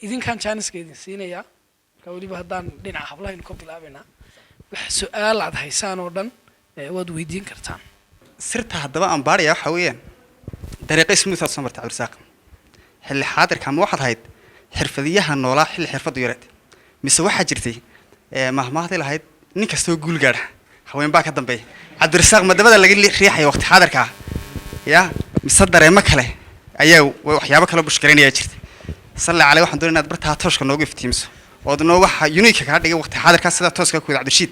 idinkan janiska idin siinaya marka waliba haddaan dhinaca hablahayn ku bilaabaynaa wax su'aal aad haysaan oo dhan waad weydiin kartaan sirta haddaba aan baaraya waxa weeyaan dariiqo smooth aad soo martay cabdirasaaq xilli xaadirka ma waxaad hayd xirfadiyaha noolaa xilli xirfadu yareed mise waxaa jirtay mahmaahday lahayd nin kastoo guul gaadha haween baa ka dambeeya cabdirasaaq madabada laga riixaya waqti xaadirka yaa mise dareemo kale ayaa waxyaabo kale bushkareynaya jirtay salli calay waxaan doonayaa inaad bartaa tooshka noogu iftiimiso oo dano waxa unique ka dhigay waqti xaadirka sida tooska ku Cabdishiid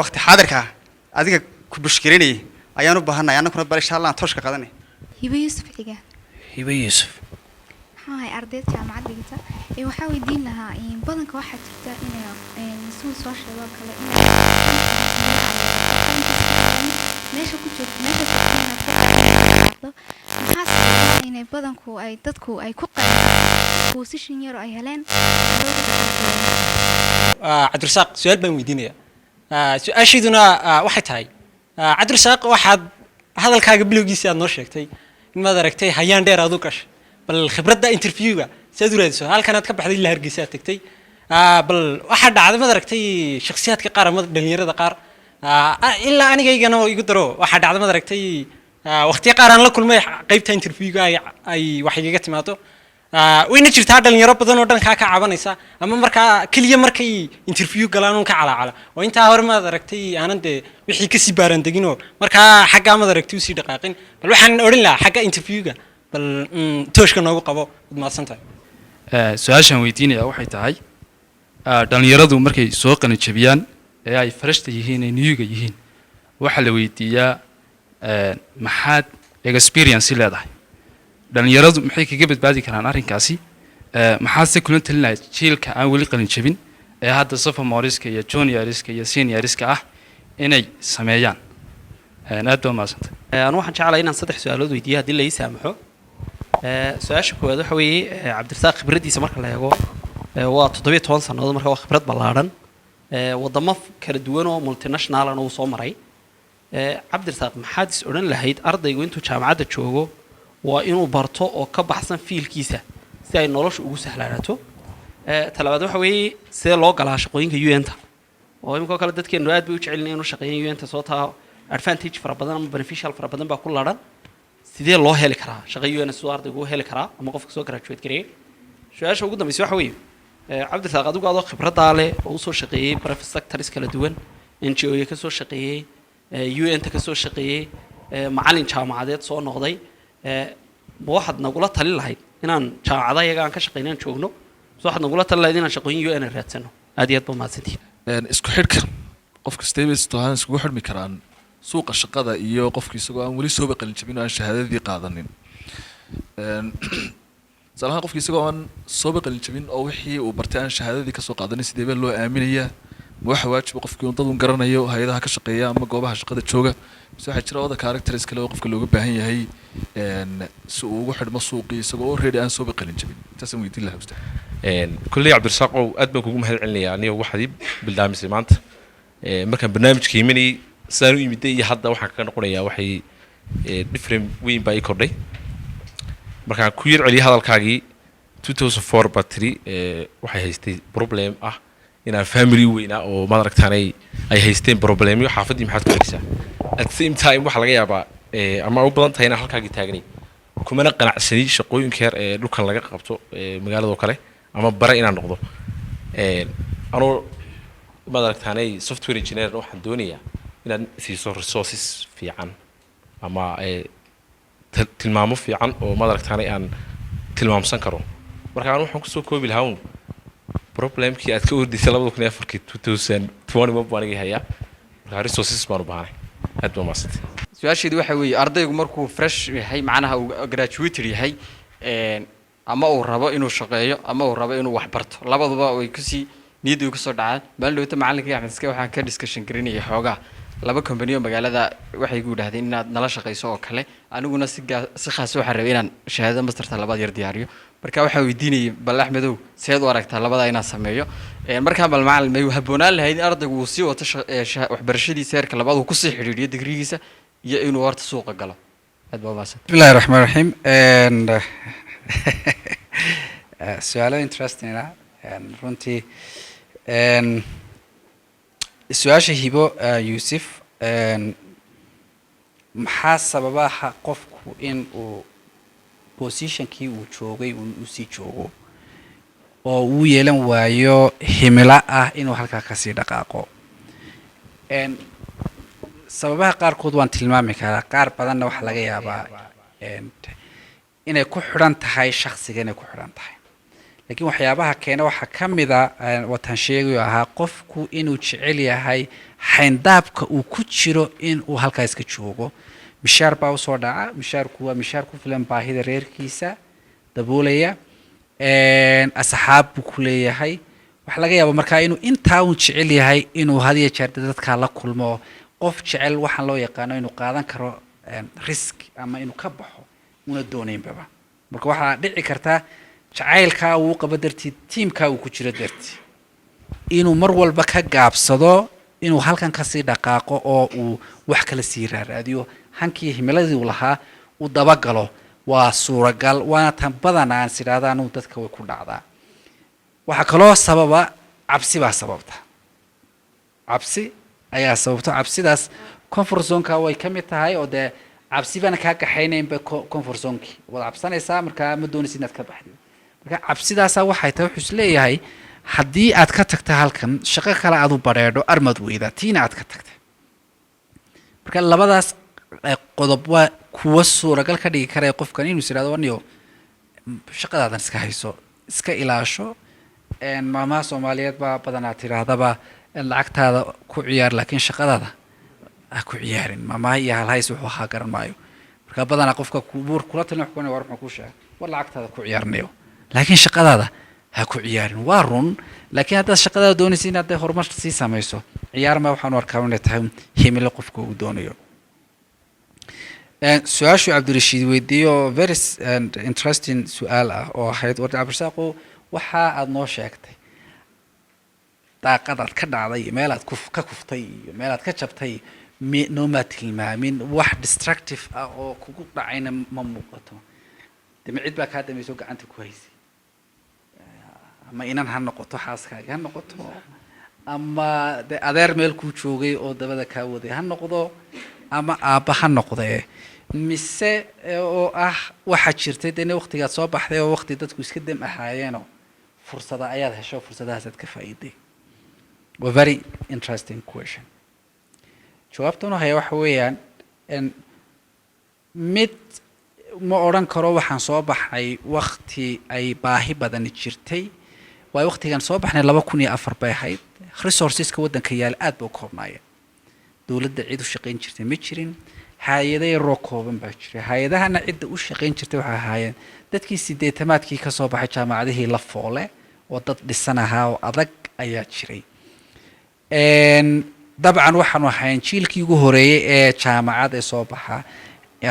waqti xaadirka adiga ku bushkareynay ayaan u baahanahay annaguna bar insha Allah tooshka qadanay hiba Yusuf xiga hiba Yusuf هاي أردت جامعة دقيقة وحاول دينها بدنك واحد تبدأ إنه نسوي سوشيال ورك ولا ليش كنت حاسة إن بدنكو أي تدكو أي كوكا بوسيشن يرو أي هلين عبد الرزاق سؤال بين ويدينيا أشيدنا واحد هاي عبد الرزاق واحد هذا الكاغ بلوغيسي أنا شكتي ما دركتي هيان دير أدوكش بل خبرة انترفيو سيدوريد سؤال كانت كبحدي اللي هرجيسات تكتي بل واحد عاد ما دركتي شخصيات كقارة ما دنيرة دقار إلا أنا جاي أنا يقدروا واحد عاد ما دركتي وقتي قارن لكل ما قيبت انترفيو أي واحد جت ماتو وين نشرت هذا اللي ربنا ودن كاكا عبانيسا أما مركا كل يوم مركي انترفيو قالون كعلى وأنت هور ما دركتي أنا أنت وحي كسي بارن تجينو مركا حاجة ما دركتي وسي دقائقين بل وحن أقولنا حاجة انترفيو بل توش كنا وقبوا ما سنتها سؤال ويديني أو حيتاي dhalinyaradu markay soo qalinjabiyaan ee ay farashta yihiin ee niyuga yihiin waxa la weydiiyaa maxaad experience leedahay dhalinyaradu maxay kaga badbaadi karaan arrinkaasi maxaad se kula talinayd jiilka aan weli qalinjabin ee hadda sophomoriska iyo junioriska iyo senioriska ah inay sameeyaan aad baa maasantay aan waxaan jeclahay inaan saddex su'aalood weydiiyo haddii la ii saamaxo su'aasha koowaad waxa weeye cabdirasaaq khibradiisa marka la eego waa 17 sanadood marka waa khibrad ballaaran wadamo kala duwan oo multinational ah oo soo maray cabdirasaaq maxaad is oran lahayd ardaygu intuu jaamacadda joogo waa inuu barto oo ka baxsan fiilkiisa si ay noloshu ugu sahlaato talabaad waxa weeye sida loo galaa shaqooyinka UN-ta oo imika kale dadkeenu aad bay u jecel yihiin inuu shaqeeyo UN-ta soo taa advantage fara badan ama beneficial fara badan baa ku laran sidee loo heli karaa shaqo UN soo ardaygu u heli karaa ama qofka soo graduate gareeyay su'aasha ugu dambaysa waxa weeye cabdirasaaq adigu aad khibrad leh oo soo shaqeeyay private sectors kala duwan NGO ka soo shaqeeyay UN-ta ka soo shaqeeyay macallin jaamacadeed soo noqday ma waxaad nagula talin lahayd inaan jaamacadaha iyaga aan ka shaqeynaan joogno soo waxaad nagula talin lahayd inaan shaqooyin UN raadsano aad iyo aad baa mahadsantihiin isku xidhka qofka stables tohan isku xidhmi karaan suuqa shaqada iyo qofka isagoo aan wali soo baqalin jabin oo aan shahaadadii qaadanin salaha qofka isagoo aan soo baqalin jabin oo wixii uu bartay aan shahaadadii ka soo qaadanin sidee baa loo aaminayaa waxa waajib qofkii uu dad u garanayo hay'adaha ka shaqeeya ama goobaha shaqada jooga waxa jira wada characters kale oo qofka looga baahan yahay si uu ugu xidhmo suuqii isagoo already aan soo baqalin jabin taas aan weydiin lahaa ustaad kulli Cabdirasaaq oo aad baan kugu mahadcelinayaa aniga waxaad bildaamisay maanta markaan barnaamijka yiminay saan u yimiday iyo hadda waxaan ka noqonayaa waxay different weyn baa i kordhay markaan ku yar celiyay hadalkaagii 2004 battery waxay haystay problem ah inaan family weynaa oo ma aragtaanay ay haysteen problemyo xaafadii maxaad ku xirisaa at the same time waxa laga yaabaa ama u badan tahay inaan halkaagii taagnay kumana qanacsanay shaqooyinka yar ee dhulkan laga qabto magaalada kale ama bare inaan noqdo anoo ma aragtaanay software engineer waxaan doonayaa inaan siiso resources fiican ama tilmaamo fiican oo ma aragtaanay aan tilmaamsan karo marka aan waxaan ku soo koobi lahaa problemkii aad ka ordisay 2004 baan iga hayaa marka resources baan u baahnay aad baa maasantay su'aasheedu waxa weeye ardaygu markuu fresh yahay macnaha uu graduate yahay ama uu rabo inuu shaqeeyo ama uu rabo inuu wax barto labaduba way ku sii niyad uu ka soo dhacay bal dhawta macallinka Axmed Iska waxaan ka discussion garinayay xoogaa laba company oo magaalada waxay ku yiraahdeen inaad nala shaqeyso oo kale aniguna si khaas ah rabay inaan shahaado masterta labaad yar diyaariyo marka waxa weydiinayay bal Axmedow seed u aragtaa labada inaan sameeyo marka bal macallin may haboonaan lahayd ardaygu uu sii wato waxbarashadiisa heerka labaad uu ku sii xiriiriyo digrigiisa iyo inuu horta suuqa galo aad baa maasad bismillahir rahmaanir rahiim su-aalo interesting ah runtii su-aasha hibo yuusuf maxaa sababaha qofku in uu positionkii uu joogay uu sii joogo oo uu yeelan waayo himilo ah inuu halkaa kasii dhaqaaqo sababaha qaarkood waan tilmaami karaa qaar badanna waxaa laga yaabaa inay ku xidhan tahay shakhsiga inay ku xidhan tahay laakiin waxyaabaha keena waxaa ka mid a watan sheegayo ahaa qofku inuu jecel yahay xayndaabka uu ku jiro inuu halkaa iska joogo mishaar baa usoo dhaca mishaarku waa mishaar ku filan baahida reerkiisa daboolaya asxaab buu ku leeyahay waxaa laga yaaba markaa inuu intaa uu jecel yahay inuu had iyo jeer dadkaa la kulmo qof jecel waxaan loo yaqaano inuu qaadan karo risk ama inuu ka baxo una doonaynbaba marka waxaa dhici karta jacaylkaa uu qabo dartii tiimkaa uu ku jiro dartii inuu mar walba ka gaabsado inuu halkan kasii dhaqaaqo oo uu wax kala sii raaraadiyo hankii himiladii uu lahaa uu dabagalo waa suuragal waana tan badan aan sidhaahda anugu dadka way ku dhacdaa waxaa kaloo sababa cabsi baa sababta cabsi ayaa sababta cabsidaas comfort zoneka way ka mid tahay oo dee cabsi baana kaa kaxaynaynba comfort zonekii waad cabsanaysaa markaa ma doonaysid inaad ka baxdid marka cabsidaasaa waxay tahay wuxuu isleeyahay haddii aad ka tagta halkan shaqo kale aad u badheedho armad weyda tiina aad ka tagta marka labadaas qodob waa kuwa suuragal ka dhigi karaya qofkan inuu is idhahdo waniyo shaqadaadan iska hayso iska ilaasho maamaha soomaaliyeed baa badanaa tidhaahdaba lacagtaada ku ciyaar laakiin shaqadaada ha ku ciyaarin maamaha iyo halhays wuxuu ahaa garan maayo marka badanaa qofka buur kula talin wax kuwanay war muxuu kuu sheegay war lacagtaada ku ciyaarnayo laakiin shaqadaada ha ku ciyaarin waa run laakiin haddaad shaqadaada doonaysa inaad dee horumar sii samayso ciyaar ma waxaan u arkaa inay tahay himilo qofka uu doonayo su-aashu cabdirashiid weydiiyo very interesting su-aal ah oo ahayd wardi cabdirasaaqo waxa aad noo sheegtay daaqadaad ka dhacday meelaad ka kuftay iyo meelaad ka jabtay noomaa tilmaamin wax destructive ah oo kugu dhacayna ma muuqato dema cid baa kaa dambayso gacanta ku haysay ama inan ha noqoto xaaskaagi ha noqoto ama de adeer meel kuu joogay oo dabada kaa waday ha noqdo ama aabba ha noqdee mise oo ah waxaa jirtay dee waqtigaad soo baxday oo waqti dadku iska dam ahaayeenoo fursada ayaad hesho fursadahaasaad ka faa'iiday waa very interesting question jawaabtan haya waxa weeyaan mid ma odhan karo waxaan soo baxay waqti ay baahi badani jirtay waayo waqtigaan soo baxnay 2004 bay ahayd resourceska waddanka yaal aad buu koobnaayeen dowladda cid u shaqayn jirtay ma jirin hay-ado yaroo kooban baa jiray hay-adahana cidda u shaqayn jirtay waxay ahaayeen dadkii sideetamaadkii ka soo baxay jaamacadihii la foole oo dad dhisan ahaa oo adag ayaa jiray dabcan waxaanu ahayn jiilkii ugu horeeyey ee jaamacad ee soo baxaa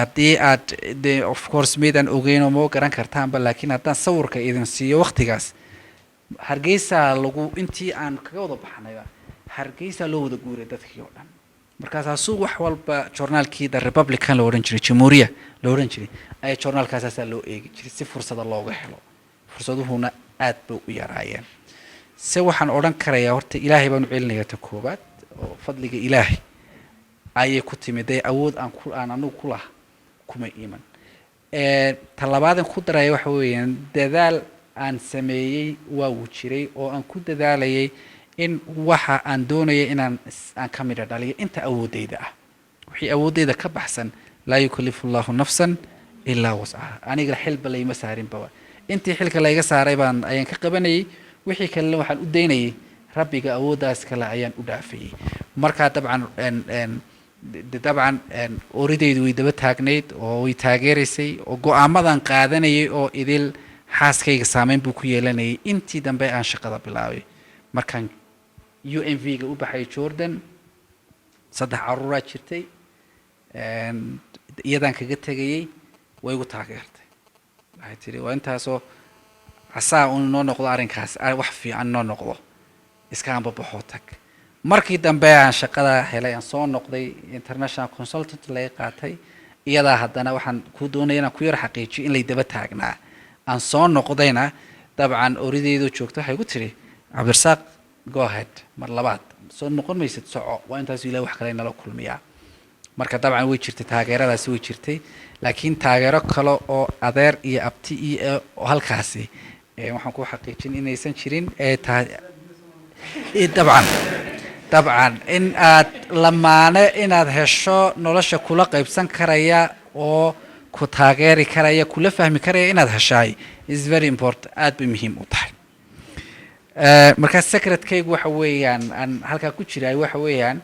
haddii aad de of course maydaan ogeyn oo ma garan kartaanba laakiin haddaan sawirka idin siiyo waqtigaas hargeysa lagu intii aan kaga wada baxnayba hargeysa loo wada guuray dadkii oo dhan markaasaa suuq wax walba journaalkii the republican la odhan jiray jamhuuriya la odhan jiray ayaa journaalkaasaasaa loo eegi jiray si fursada looga helo fursaduhuna aad bay u yaraayeen se waxaan odhan karayaa horta ilaahay baan u celinayaa ta koowaad oo fadliga ilaahay ayay ku timid ee awood aan anugu ku laha kuma iman ta labaadan ku daraya waxa weeyaan dadaal aan sameeyey waa uu jiray oo aan ku dadaalayay in waxa aan doonaya inaan ka midha dhaliyo inta awoodeyda ah wixii awoodeyda ka baxsan laa yukallifu allahu nafsan ilaa wascaha aniga xilba layma saarinbaba intii xilka layga saaray ayaan ka qabanayay wixii kalena waxaan u daynayay rabbiga awooddaas kale ayaan u dhaafayay markaa dabcan oridaydu way daba taagnayd oo way taageeraysay oo go-aamadan qaadanayay oo idil xaaskayga saameyn buu ku yeelanayay intii dambe aan shaqada bilaabay markaan UNV-ga u baxay Jordan 3 caruuraa jirtay iyadaan kaga tegayay way igu taageertay waxay tiri waa intaasoo casaa uu noo noqdo arrinkaas wax fiican noo noqdo iska aan baxo tag markii dambe aan shaqada helay aan soo noqday international consultant laga qaatay iyadaa haddana waxaan ku doonayay inaan ku yar xaqiijiyo in lay daba taagnaa aan soo noqdayna dabcan orideedu joogto waxay ku tiri cabdirasaaq go ahead mar labaad soo noqon maysid soco waa intaas ilaa wax kale nala kulmiyaa marka dabcan way jirtay taageeradaasi way jirtay laakiin taageero kale oo adeer iyo abti iyo halkaasi waxaan ku xaqiijin inaysan jirin tahay dabcan in aad lamaane inaad hesho nolosha kula qaybsan karaya oo ku taageeri karaya kula fahmi karaya inaad heshaay is very important aad bay muhiim u tahay markaa secretkaygu waxa weeyaan aan halkaa ku jiraay waxa weeyaan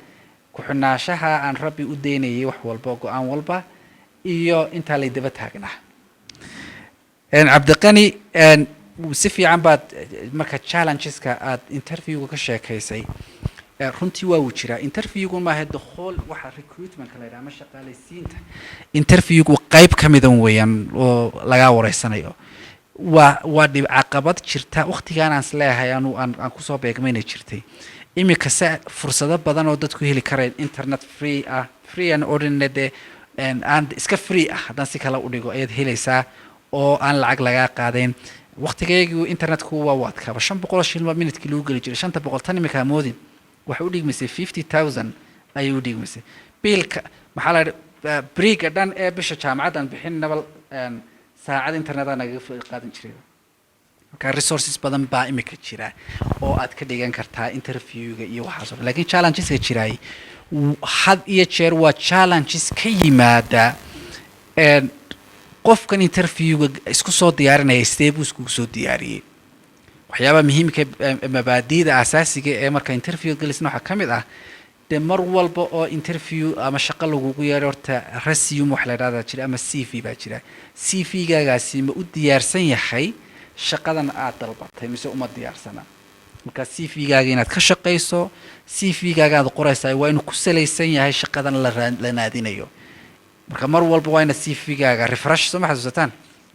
ku-xidhnaashaha aan rabbi u daynayay wax walba go-aan walba iyo intaa lay daba taagnaa cabdiqani si fiican baad marka challengeska aad interviewga ka sheekaysay runtii waa uu jiraa interviewgu maaha the whole waxa recruitmentka la yidhaha ama shaqaalaysiinta interviewgu qayb ka midan weeyaan oo lagaa wareysanayo waa dhib caqabad jirta waqtigaan aan isleeyahay aan kusoo beegmayna jirtay iminka se fursado badan oo dadku heli kareen internet free and ordinary aan iska free ah haddaan si kale u dhigo ayaad helaysaa oo aan lacag lagaa qaadayn waqtigeygii internetku waa waadkaaba 500 shilin minutkii lagu geli jiray 500 tan iminka moodin waxay u dhigmaysay 50,000 ayay u dhigmaysay biilka maxaa la briga dhan ee bisha jaamacadan bixin nabal saacad internet aan naga qaadan jiray marka resources badan baa imika jira oo aad ka dhigan kartaa interviewga iyo waxaas laakiin challengeska jiray had iyo jeer waa challenges ka yimaada qofkan interviewga isku soo diyaarinaya step isku soo diyaariyay waxyaaba muhiimka mabaadiida asaasiga ee marka interview galisna waxa kamid ah de mar walba oo interview ama shaqo lagugu yeero horta resume wax la yiraahdo jira ama CV baa jira CV-gaagaasi ma u diyaarsan yahay shaqadan aad dalbatay mise uma diyaarsana marka CV-gaaga inaad ka shaqayso CV-gaaga aad qoraysaa waa inuu ku salaysan yahay shaqadan la naadinayo marka mar walba waa inaad CV-gaaga refresh soo ma xasuusataan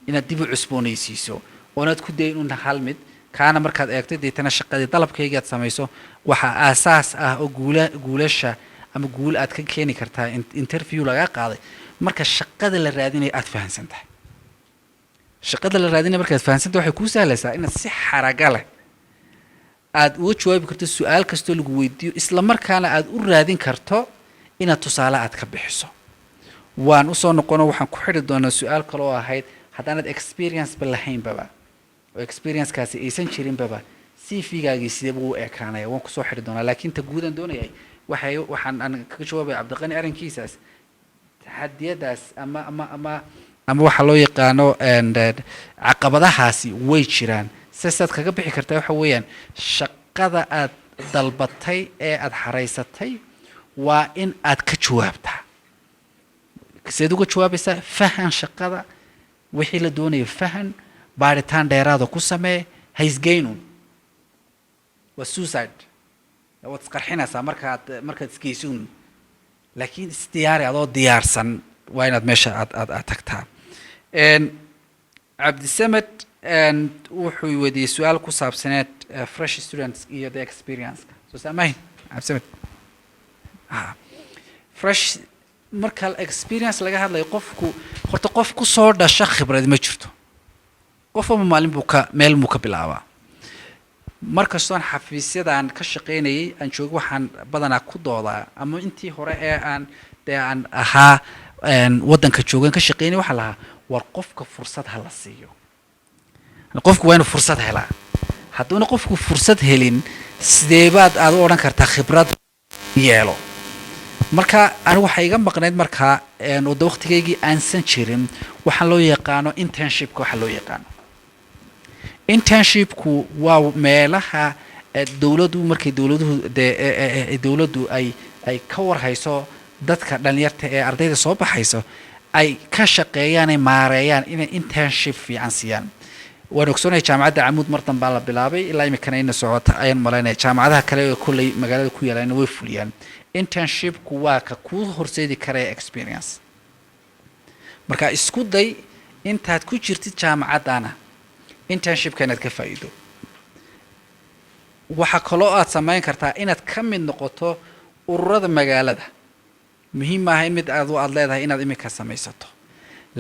inaad dib u cusboonaysiiso oo inaad ku dayin un hal mid kaana markaad eegtay deetana shaqadii dalabkayga aad samayso waxa aasaas ah oo guulasha ama guul aad ka keeni kartaa interview laga qaaday marka shaqada la raadinayo aad fahansan tahay shaqada la raadinayo markaad fahansan tahay waxay kuu sahlaysaa inaad si xaraga leh aad uga jawaabi karto su'aal kastoo lagu weydiiyo isla markaana aad u raadin karto inaad tusaale aad ka bixiso waan u soo noqono waxaan ku xidhi doonaa su'aal kale oo ahayd haddaanad experience ba lahayn baba oo experience kaasi aysan jirin baba CV-gaagii sidee buu u ekaanaya waan kusoo xidhi doonaa laakiin ta guudan doonayay waxaan aan kaga jawaabay cabdiqani arrinkiisaas taxadiyadaas ama waxa loo yaqaano caqabadahaasi way jiraan sidaad kaga bixi kartaa waxa weeyaan shaqada aad dalbatay ee aad xaraysatay waa in aad ka jawaabtaa sideed uga jawaabaysaa fahan shaqada wixii la doonayo fahan baaritaan dheeraada ku samee haysgeynun waa suicide waad isqarxinaysaa markaad isgeysun laakiin isdiyaari adoo diyaarsan waa inaad meesha aad tagtaa cabdisamed wuxuu weydiiyey su-aal ku saabsaneed fresh students iyo the experience soo saamayn cabdisamed fresh marka experience laga hadlayo qofku horta qof ku soo dhasha khibrad ma jirto qof ama maalin buu meel muu ka bilaabaa markastoon xafiisyadan ka shaqaynayay aan joogo waxaan badanaa ku doodaa ama intii hore ee aan ahaa waddanka joogan ka shaqaynay waxaa lahaa war qofka fursad ha la siiyo qofku waa inuu fursad helaa hadduuna qofku fursad helin sideebaad aad u odhan kartaa khibrad yeelo marka anigu waxay iga maqnayd markaa wada waqtigaygii aansan jirin waxaan loo yaqaano internshipka waxa loo yaqaano internshipku waa meelaha dowladdu markay dowladdu ay ka warhayso dadka dhalinyarta ee ardayda soo baxayso ay ka shaqeeyaan ay maareeyaan inay internship fiican siiyaan waan ogsoonahay jaamacadda camuud mar dambaa la bilaabay ilaa imikana ina socota ayaan malaynaya jaamacadaha kale ee kolley magaalada ku yaalayna way fuliyaan internshipku waa ka kuu horseedi karaya experience marka isku day intaad ku jirtid jaamacaddana internshipka inaad ka faa'iido waxaa kaloo aad samayn kartaa inaad ka mid noqoto ururada magaalada muhiim maaha in mid aad leedahay inaad iminka samaysato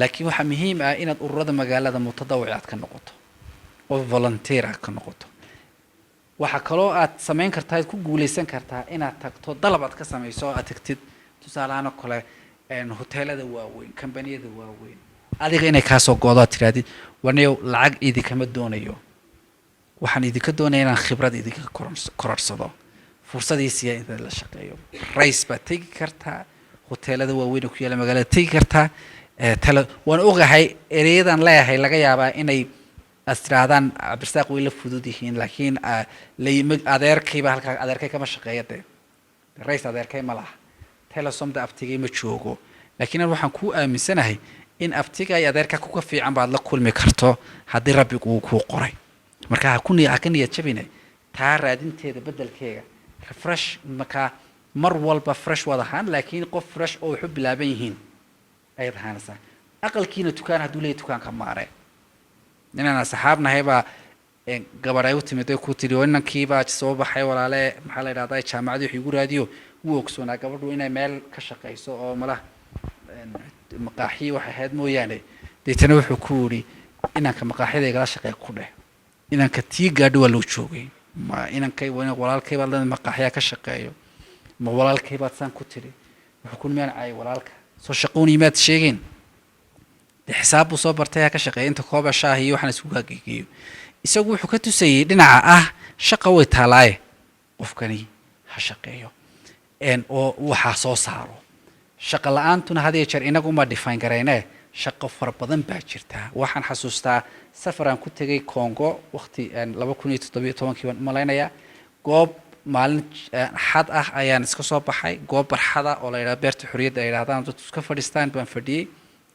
laakiin waxaa muhiim ah inaad ururada magaalada mutadawic aad ka noqoto oo volunteer ah ka noqoto waxaa kaloo aad samayn kartaa aad ku guuleysan kartaa inaad tagto dalab aad ka samayso oo aad tagtid tusaalahaan oo kale hoteelada waaweyn kambaniyada waaweyn adiga inay kaasoo goodo aad tirahdid waniyow lacag idinkama doonayo waxaan idinka doonaya inaan khibrad idinka kororsado fursadiisiya inta la shaqeeyo rays baad tegi kartaa hoteelada waaweyn ku yaala magaalada tegi kartaa waan ogahay ereyadan leeyahay laga yaabaa inay astiraadaan cabdirsaaq way la fudud yihiin laakiin adeerkayba halkaa adeerkay kama shaqeeya dee rays adeerkay ma laha telesomda abtigay ma joogo laakiin waxaan ku aaminsanahay in abtiga ay adeerka kuga fiican baad la kulmi karto haddii rabbigu uu kuu qoray marka ha ka niyad jabine taa raadinteeda beddelkeega refresh markaa mar walba fresh waad ahaan laakiin qof fresh oo waxu bilaaban yihiin ayaad ahaanaysaa aqalkiina dukaan hadduu leeyahay dukaanka maare inaan asxaabnahay baa gabadh ay u timid ay ku tiri oo inankiibaa soo baxay walaale maxaa la yidhahdaa jaamacadii wax igu raadiyo wuu ogsoonaa gabadhu inay meel ka shaqayso oo malaha maqaaxiyi waxay ahayd mooyaane deetana wuxuu ku yidhi inanka maqaaxyada igala shaqeeya ku dheh inanka tii gaadho waa loo joogay ma inankay walaalkay baad leedahay maqaaxyaa ka shaqeeyo ma walaalkay baad saan ku tiri wuxuu ku nimiyaan caay walaalka soo shaqoon yimaad sheegeen dee xisaab buu soo bartay ha ka shaqeeya inta kooba shaah iyo waxaan isku hagageeyo isagu wuxuu ka tusayey dhinaca ah shaqa way taalaaye qofkani ha shaqeeyo oo waxaa soo saaro shaqa la-aantuna had iyo jeer inagu uma define garayne shaqo fara badan baa jirta waxaan xasuustaa safaraan ku tegay Congo waqti 2017 baan malaynayaa goob maalin xad ah ayaan iska soo baxay goob barxada oo la yiraahdo beerta xuriyadda ay yiraahdaan dadku iska fadhiistaan baan fadhiyay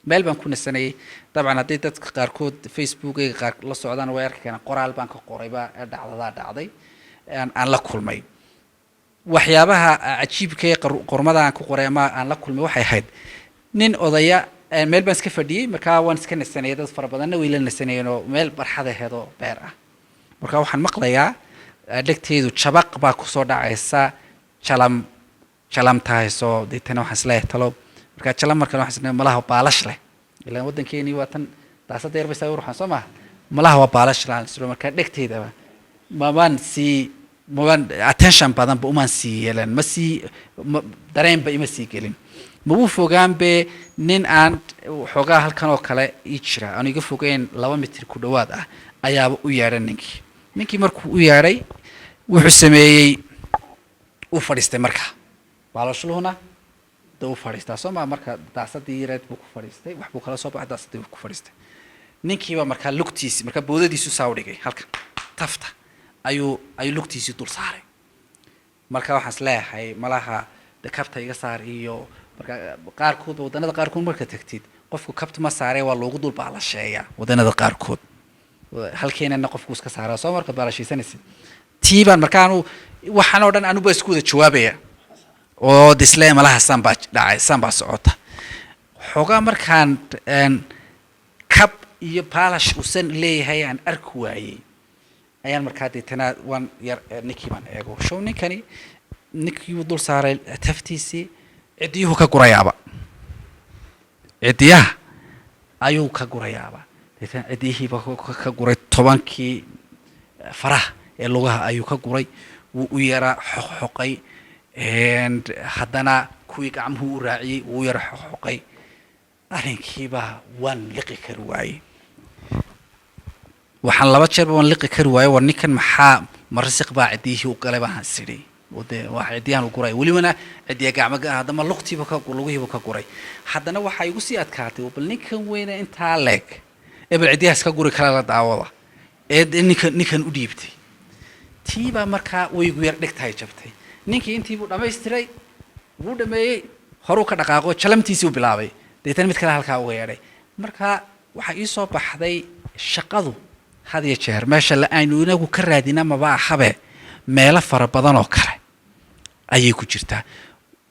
meel baan ku nasanayay dabcan haddii dadka qaarkood Facebook-ayga qaar la socdaan way arkayaan qoraal baan ka qorayba dhacday aan la kulmay waxyaabaha cajiibka ee qormada aan ku qoray ama aan la kulmay waxay ahayd nin odaya meel baan iska fadhiyay markaa waan iska nasanayay dad fara badanna way la nasanayeen oo meel barxad aheedoo beer ah markaa waxaan maqlayaa dhegteedu jabaq baa ku soo dhacaysa jalam tahayso deetana waxaan isleeyahay talo markaa jalam markan waxaan isleeyahay malaha baalash leh ilaan waddankeeni waa tan daasada yar baysaa ruuxan soo maaha malaha waa baalash laan islo markaa dhegteedaba mabaan attention badan ba umaan sii yeelan ma sii dareenba ima sii gelin ma uu fogaanbe nin aan xoogaa halkan oo kale ii jira aan iga fogeyn 2 mitir ku dhawaad ah ayaaba u yeedhay ninkii markuu u yeedhay wuxuu sameeyey uu fadhiistay markaa baalashluhuna da u fadhiistaa soo maa marka daasadii yareed buu ku fadhiistay wax buu kala soo baxay daasadii buu ku fadhiistay ninkiiba markaa lugtiisi markaa boodadiisu saa u dhigay halkan tafta ayuu lugtiisii dul saaray marka waxaan isleeyahay malaha kabta iga saar iyo marka qaarkood waddanada qaarkood marka tagtid qofku kabta ma saaree waa loogu dul baalasheeyaa waddanada qaarkood halkeenana qofku iska saaraa soo marka baalashiisanaysid tiibaan markaanu waxaan oo dhan anuba isku wada jawaabaya oo dislee malaha saan baa socota xoogaa markaan kab iyo baalash usan leeyahay aan arki waayey ayaan markaa deetana waan yar ninkii baan eego show ninkii dul saaray taftiisii cidiyuhu ka gurayaaba cidiyaha ayuu ka gurayaaba deetana cidiyihiiba ka guray 10kii faraha ee lugaha ayuu ka guray wuu u yara xoqay haddana kuwii gacmuhu u raaciyey wuu yara xoqay arrinkiiba waan liqi kari waayey waxaan 2 jeer waan liqi kari waayey war ninkan maxaa marsiq baa cidiyihii u galay baan sidii wada wax cidiyahan u guray waliba cidiya gacmaha haddana luqtiiba ka lugihiiba ka guray haddana waxa igu sii adkaatay bal ninkan weyna intaa leeg ebel cidiyahaas ka guri kala la daawada ninkan u dhiibtay tiiba markaa way igu yar dhigtahay jabtay ninkii intii buu dhammaystiray wuu dhameeyey horuu ka dhaqaaqo jalamtiisii u bilaabay deetana mid kale halkaa uga yeedhay marka waxa ii soo baxday shaqadu had iyo jeer meesha aynu inagu ka raadina maba ahabe meelo fara badan oo kale ayay ku jirtaa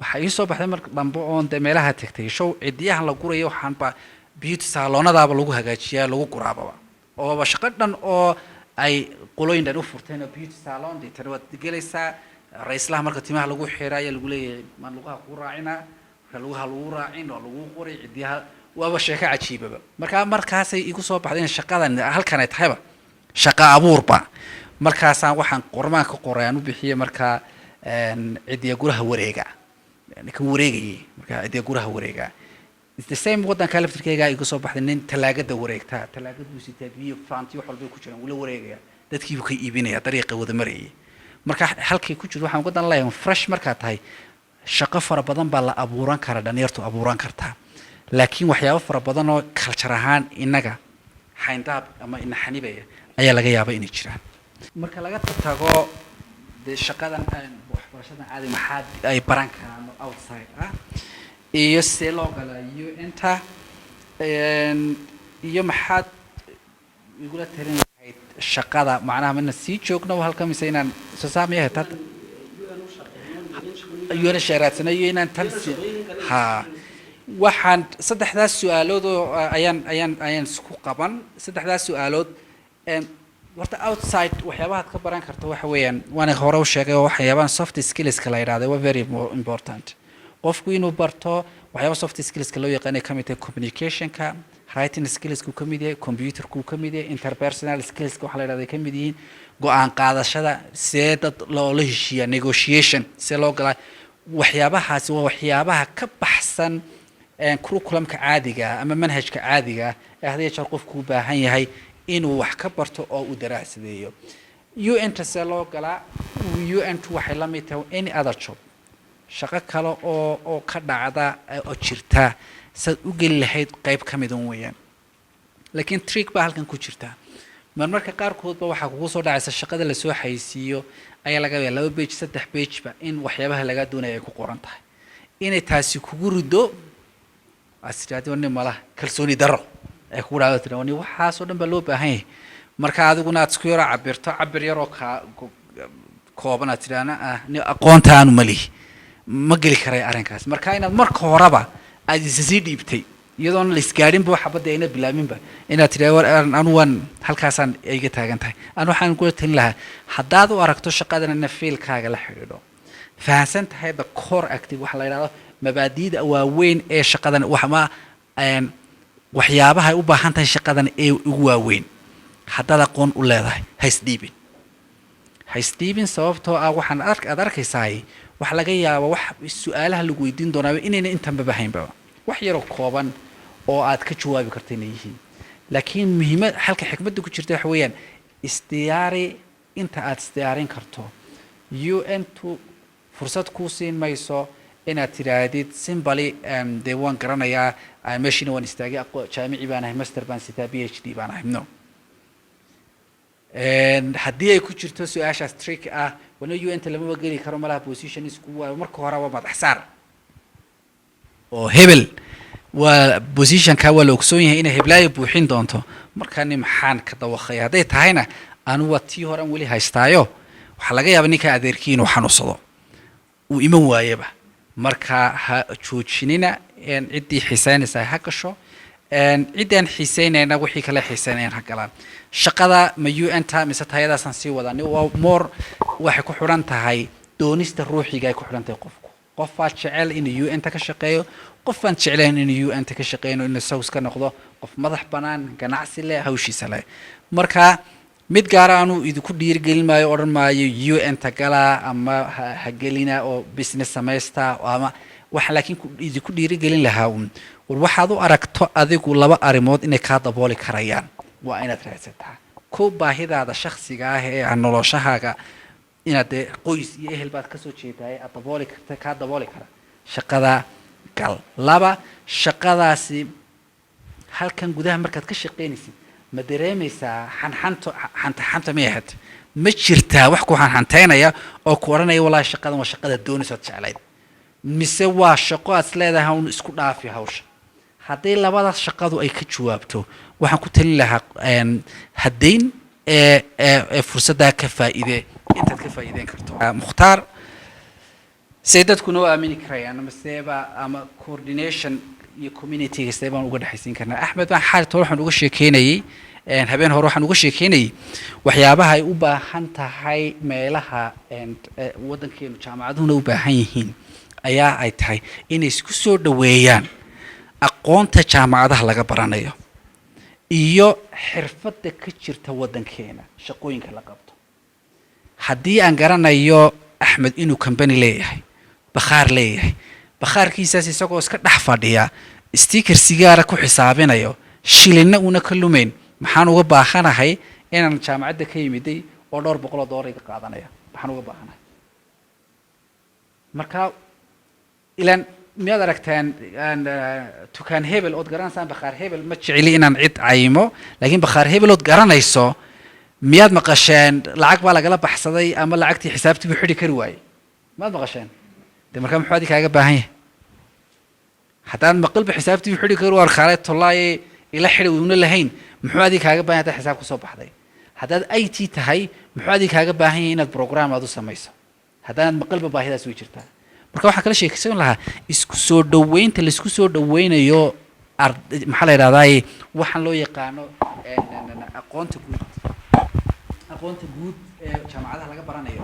waxa ii soo baxday marka dambe oon de meelaha tagtay show cidiyahan la gurayo waxaan ba beauty salonadaaba lagu hagaajiyaa lagu guraababa oo shaqo dhan oo ay qolooyin dhan u furteen oo beauty salon deetana waad gelaysaa raislaha marka timaha lagu xiraaya lagu leeyahay man lugaha ku raacina lugaha lagu raacin oo lagu qoray cidiyaha waaba sheeko cajiibaba markaasay igu soo baxday in shaqadan halkan ay tahayba shaqa abuurba markaasaan waxaan qormaan ka qoray aan u bixiyey markaa cidiya guraha wareega kan wareegayay markaa cidiya guraha wareega it's the same waddanka laftirkeyga igu soo baxday nin talaagada wareegta talaagadu sitaa biyo faanti wax walba ku jiraan wala wareegaya dadkii uu ka iibinaya dariiqa wada marayay marka halkii ku jiro waxaan uga dan leeyahay fresh markaa tahay shaqo fara badan baa la abuuran kara dhalinyartu abuuran kartaa laakiin waxyaabo fara badan oo culture ahaan inaga xayndaab ama ina xanibaya ayaa laga yaabaa inay jiraan marka laga tago de shaqadan waxbarashadan caadi maxaad ay baran karaan outside iyo see loo galayo inta iyo maxaad igula talin lahayd shaqada macnaha mana sii joogno halka mise inaan soo saamayahay tad ayuuna sheeraadsanayo inaan tan ha waxaan saddexdaas su'aalood oo ayaan isku qaban saddexdaas su'aalood horta outside waxyaabahaad ka baran karto waxa weeyaan waana hore u sheegay oo waxyaabahan soft skillska la yidhaahdo waa very important qofku inuu barto waxyaaba soft skillska loo yaqaanay ka mid tahay communicationka writing skillsku ka mid yahay computerku ka mid yahay interpersonal skillska waxa la yidhahdo ka mid yihiin go'aan qaadashada see dad loola heshiiya negotiation see loo galaa waxyaabahaasi waa waxyaabaha ka baxsan curriculumka caadiga ama manhajka caadiga ee hadii jeer qofku u baahan yahay inuu wax ka barto oo uu daraasadeeyo UN see loo galaa UN waxay la mid tahay any other job shaqo kale oo ka dhacda oo jirta sad u geli lahayd qayb ka mid un weeyaan laakiin trick baa halkan ku jirta marmarka qaarkoodba waxaa kugu soo dhacaysa shaqada la soo xaysiiyo ayaa laga yaabaa 2 page 3 page ba in waxyaabaha laga doonayo ay ku qoran tahay inay taasi kugu rido asiraadii malaha kalsooni daro ay kugu dhacdo tirani waxaas oo dhan ba loo baahan yahay marka adiguna aad isku yara cabirto cabir yar oo ka kooban aad tiraana aqoontaanu malihi ma geli karay arrinkaas marka inaad marka horeba aad isii dhiibtay iyadoon la isgaarin buu xabada ayna bilaaminba inaad tiraahdo anu waan halkaasaan iga taagan tahay aan waxaan ku talin lahaa haddaad u aragto shaqadan in fiilkaaga la xiriiro fahansan tahay the core active waxa la yiraahdo mabaadiida waaweyn ee shaqadan waxyaabaha ay u baahan tahay shaqadan ee ugu waaweyn haddaad aqoon u leedahay ha isdhiibin sababtoo ah waxaan arkaysaa waxa laga yaabaa wax su'aalaha lagu weydiin doonaa inayna intan babahaynba wax yar oo kooban oo aad ka jawaabi karto inay yihiin laakiin muhiimad halka xikmadda ku jirta waxa weeyaan istiyaari inta aad istiyaarin karto UN-tu fursad kuu siin mayso inaad tiraahdid simply dee waan garanayaa meeshiina waan istaagay jaamici baan ahay master baan sitaa PhD baan ahay no haddii ay ku jirto su-aashaas trick ah wana UN-ta lamaba geli karo malaha position isku waayo marka hore waa madax saar oo hebel waa positionka waa la ogsoon yahay inay heblaayo buuxin doonto markaani maxaan ka dawaqay hadday tahayna anu waa tii hore aan weli haystaayo waxaa laga yaabaa ninka adeerkii inuu xanuunsado uu iman waayeba marka ha joojinina ciddii xiisaynaysa ha gasho ciddaan xiisaynayna wixii kale xiisaynayan ha galaan shaqada ma UN-ta mise tayadaasaan sii wadaa waa more waxay ku xidhan tahay doonista ruuxiga ay ku xidhan tahay qofku qofaa jecel inuu UN-ta ka shaqeeyo qofaan jeclayn inuu UN-ta ka shaqeeyo inuu saws ka noqdo qof madax bannaan ganacsi leh hawshiisa leh marka mid gaar ah aanu idinku dhiirigelin maayo odhan maayo UN-ta galaa ama ha gelina oo business samaysta ama waxa laakiin idinku dhiirigelin lahaa war waxaad u aragto adigu laba arrimood inay kaa dabooli karayaan waa inaad raadsataa koo baahidaada shakhsiga ah ee noloshahaaga inaad qoys iyo ehel baad ka soo jeedaay aad dabooli karta kaa dabooli kara shaqada gal laba shaqadaasi halkan gudaha markaad ka shaqaynaysid ma dareemaysaa xanta ma ahayd ma jirtaa wax ku xanxantaynaya oo ku odhanaya walaahi shaqadan waa shaqada doonaysaad jeclayd mise waa shaqo aad leedahay un isku dhaafi hawsha hadday labadaas shaqadu ay ka jawaabto waxaan ku talin lahaa haddayn ee fursaddaa ka faa'iide intaad ka faa'iideyn karto mukhtaar say dadkuna u aamini karayaan maseeba ama coordination iyo community kasta baan uga dhaxaysiin karnaa axmed baan xaalad waxaan uga sheekeynayay habeen hore waxaan uga sheekeynayay waxyaabaha ay u baahan tahay meelaha waddankeenu jaamacaduhuna u baahan yihiin ayaa ay tahay inay isku soo dhaweeyaan aqoonta jaamacadaha laga baranayo iyo xirfadda ka jirta waddankeena shaqooyinka la qabto haddii aan garanayo axmed inuu company leeyahay bakhaar leeyahay bakhaarkiisaas isagoo iska dhex fadhiya sticker sigaara ku xisaabinayo shilinna una ka lumayn maxaan uga baahanahay inaan jaamacadda ka yimiday oo $200 iga qaadanaya maxaan uga baahanahay marka ilaan miyaad aragtaan tukaan hebel ood garanaysaan bakhaar hebel ma jeceli inaan cid cayimo laakiin bakhaar hebel ood garanayso miyaad maqasheen lacag baa lagala baxsaday ama lacagtii xisaabtii buu xidhi kari waayey maad maqasheen dee markaa muxuu adi kaaga baahan yahay haddaan maqalba xisaabtii buu xidhi kari waar khaale tollaaye ila xidhi uuna lahayn muxuu adi kaaga baahan yahay haddaad xisaab kusoo baxday haddaad IT tahay muxuu adi kaaga baahan yahay inaad program aad u samayso haddaanad maqalba baahidaas way jirtaa marka waxaan kala sheekaysan lahaa isku soo dhaweynta la isku soo dhaweynayo maxaa la yidhahdaa waxaan loo yaqaano aqoonta guud ee jaamacadaha laga baranayo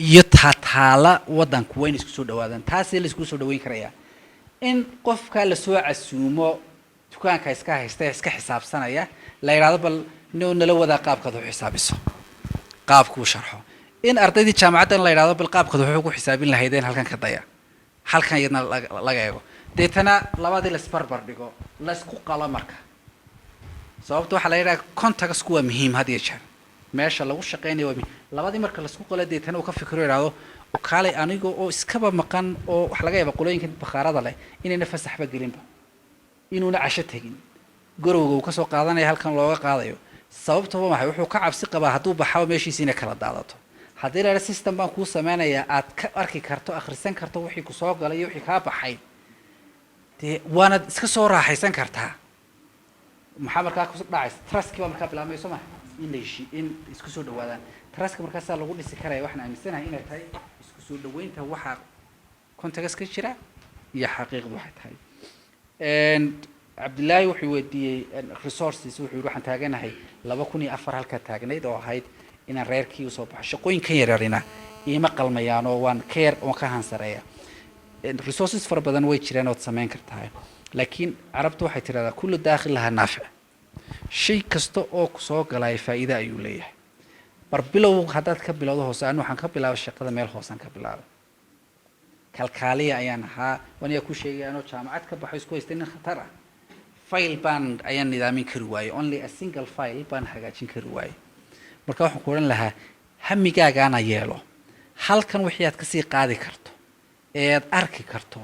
iyo taataala waddanku waa in isku soo dhawaadaan taasee la isku soo dhaweyn karayaa in qofka la soo casuumo dukaanka iska haysta iska xisaabsanaya la yidhaahdo bal inuu nala wadaa qaabkaad u xisaabiso qaabkuu sharxo in ardaydii jaamacaddan la yidhaahdo bal qaabkaad wuxuu ku xisaabin lahaydeen halkan ka daya halkan iyadna laga eego deetana labadii la isbarbar dhigo la isku qalo marka sababta waxaa la yidhaha contactsku waa muhiim had iyo jeer meesha lagu shaqeynayo waa muhiim labadii marka la isku qalo deetana uu ka fikiro yidhaahdo kaalay aniga oo iskaba maqan oo wax laga yaaba qolooyinka bakhaarada leh inayna fasaxba gelinba inuuna casho tegin garowga uu ka soo qaadanaya halkan looga qaadayo sababtaba maxay wuxuu ka cabsi qabaa hadduu baxaba meeshiisa inay kala daadato haddii la yidhaha system baan kuu sameynayaa aad ka arki karto akhrisan karto wixii ku soo galay iyo wixii kaa baxay dee waanaad iska soo raaxaysan kartaa maxaa markaa ku dhacaysa trustkii baa markaa bilaabmay soo maha in isku soo dhawaadaan trustka markaasaa lagu dhisi karaya waxaan aaminsanahay inay tahay isku soo dhaweynta waxaa contacts ka jira iyo xaqiiqdu waxay tahay cabdillaahi wuxuu weydiiyey resources wuxuu yidhi waxaan taaganahay 2004 halkaa taagnayd oo ahayd inaan reerkii usoo baxo shaqooyinkan yaryarina iima qalmayaan oo waan ka hansareeya resources fara badan way jiraan ood samayn kartaa laakiin carabtu waxay tirahdaa kullu daakhil laha naafic shay kasta oo kusoo galaya faa'iido ayuu leeyahay bar bilow haddaad ka bilowdo hoose anu waxaan ka bilaabay shaqada meel hoosaan ka bilaabay kalkaaliya ayaan ahaa waniga ku sheegay anoo jaamacad ka baxo isku haystay nin khatar ah file baan ayaan nidaamin kari waayey only a single file baan hagaajin kari waayey marka waxaan ku odhan lahaa hamigaagaana yeelo halkan wixii aad kasii qaadi karto ee aad arki karto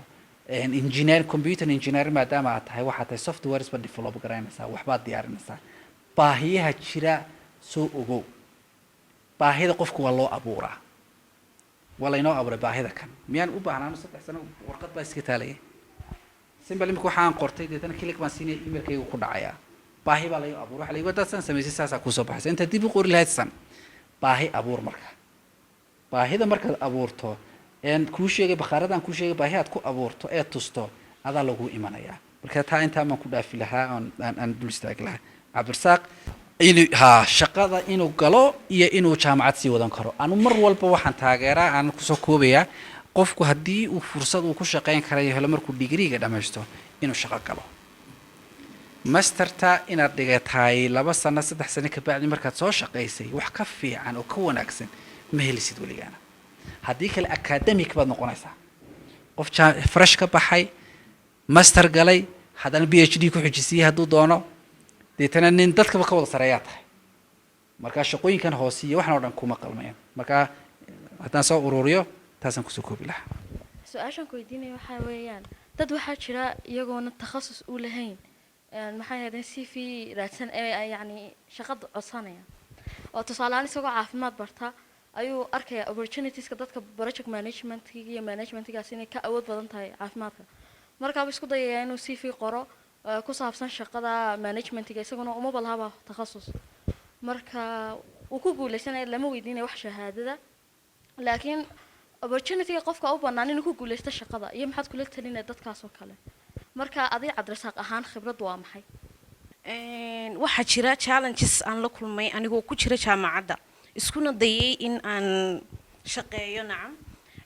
computer engineer maadaama aad tahay waxaad tahay softwares ba develop garaynaysaa waxbaad diyaarinaysaa baahiyaha jira soo ogow baahida qofku waa loo abuuraa waa laynoo abuuray baahida kan miyaan u baahnaano 3 sano warqad baa iska taalaya simple imika waxaan qortay deetana click baan siinay emailkaygu ku dhacayaa baahi baa laga abuur waxa la yiraahdaa san sameysay saasa ku soo baxaysa inta dib u qori lahayd san baahi abuur marka baahida markaad abuurto een ku sheegay bakhaaradan ku sheegay baahi aad ku abuurto ee tusto adaa lagu imanayaa marka taa inta ma ku dhaafi lahaa aan dul istaag lahaa Cabdirsaaq inuu shaqada inuu galo iyo inuu jaamacad sii wadan karo anu mar walba waxaan taageeraa aan ku soo koobayaa qofku haddii uu fursad uu ku shaqeyn karayo helo markuu digriga dhammaysto inuu shaqo galo masterta inaad dhigataay 2 sano 3 sano ka bacdi markaad soo shaqaysay wax ka fiican oo ka wanaagsan ma helisid waligaana haddii kale academic baad noqonaysaa qof fresh ka baxay master galay haddana PhD ku xijisiyay hadduu doono deetana nin dadkaba ka wada sareeyaa tahay marka shaqooyinkan hoosiyo waxaan oo dhan kuma qalmayaan marka haddaan soo ururiyo taasan kusoo koobi lahaa su-aashan ku weydiinaya waxaa weeyaan dad waxaa jira iyagoona takhasus u lahayn maxay ahaydeen CV raadsan ee yacni shaqada codsanaya oo tusaalehaan isagoo caafimaad barta ayuu arkayaa opportunitieska dadka project management iyo managementgaas inay ka awood badan tahay caafimaadka markaaba isku dayaya inuu CV qoro ku saabsan shaqada managementga isaguna uma balhaba takhasus marka uu ku guuleysanaya lama weydiinayo wax shahaadada laakiin opportunity qofka u bannaan inuu ku guuleysto shaqada iyo maxaad kula talinay dadkaas oo kale marka adii Cabdirsaaq ahaan khibrad waa maxay waxa jira challenges aan la kulmay anigoo ku jira jaamacadda iskuna dayay in aan shaqeeyo nacam